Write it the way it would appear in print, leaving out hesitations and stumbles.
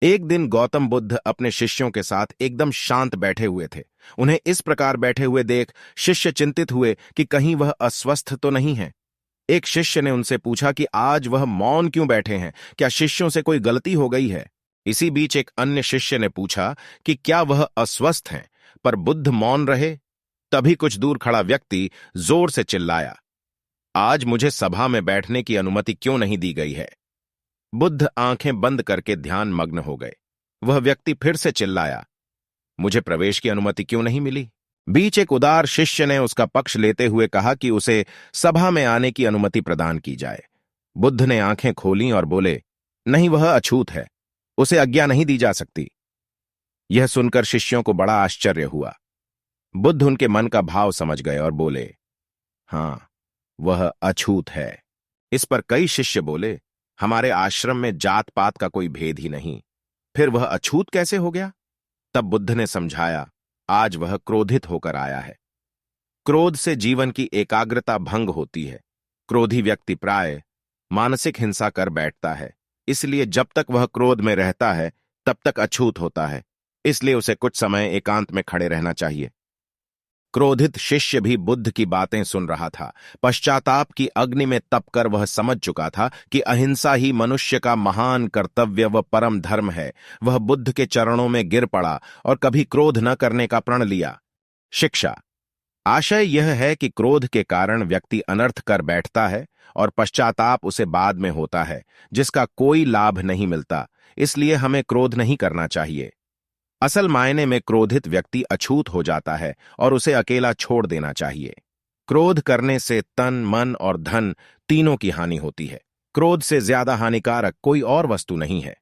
एक दिन गौतम बुद्ध अपने शिष्यों के साथ एकदम शांत बैठे हुए थे। उन्हें इस प्रकार बैठे हुए देख शिष्य चिंतित हुए कि कहीं वह अस्वस्थ तो नहीं है। एक शिष्य ने उनसे पूछा कि आज वह मौन क्यों बैठे हैं, क्या शिष्यों से कोई गलती हो गई है। इसी बीच एक अन्य शिष्य ने पूछा कि क्या वह अस्वस्थ हैं, पर बुद्ध मौन रहे। तभी कुछ दूर खड़ा व्यक्ति जोर से चिल्लाया, आज मुझे सभा में बैठने की अनुमति क्यों नहीं दी गई है। बुद्ध आंखें बंद करके ध्यान मग्न हो गए। वह व्यक्ति फिर से चिल्लाया, मुझे प्रवेश की अनुमति क्यों नहीं मिली। बीच एक उदार शिष्य ने उसका पक्ष लेते हुए कहा कि उसे सभा में आने की अनुमति प्रदान की जाए। बुद्ध ने आंखें खोलीं और बोले, नहीं, वह अछूत है, उसे आज्ञा नहीं दी जा सकती। यह सुनकर शिष्यों को बड़ा आश्चर्य हुआ। बुद्ध उनके मन का भाव समझ गए और बोले, हां, वह अछूत है। इस पर कई शिष्य बोले, हमारे आश्रम में जात पात का कोई भेद ही नहीं, फिर वह अछूत कैसे हो गया। तब बुद्ध ने समझाया, आज वह क्रोधित होकर आया है। क्रोध से जीवन की एकाग्रता भंग होती है। क्रोधी व्यक्ति प्राय मानसिक हिंसा कर बैठता है, इसलिए जब तक वह क्रोध में रहता है तब तक अछूत होता है। इसलिए उसे कुछ समय एकांत में खड़े रहना चाहिए। क्रोधित शिष्य भी बुद्ध की बातें सुन रहा था। पश्चाताप की अग्नि में तपकर वह समझ चुका था कि अहिंसा ही मनुष्य का महान कर्तव्य व परम धर्म है। वह बुद्ध के चरणों में गिर पड़ा और कभी क्रोध न करने का प्रण लिया। शिक्षा। आशय यह है कि क्रोध के कारण व्यक्ति अनर्थ कर बैठता है और पश्चाताप उसे बाद में होता है, जिसका कोई लाभ नहीं मिलता। इसलिए हमें क्रोध नहीं करना चाहिए। असल मायने में क्रोधित व्यक्ति अछूत हो जाता है और उसे अकेला छोड़ देना चाहिए। क्रोध करने से तन, मन और धन तीनों की हानि होती है। क्रोध से ज्यादा हानिकारक कोई और वस्तु नहीं है।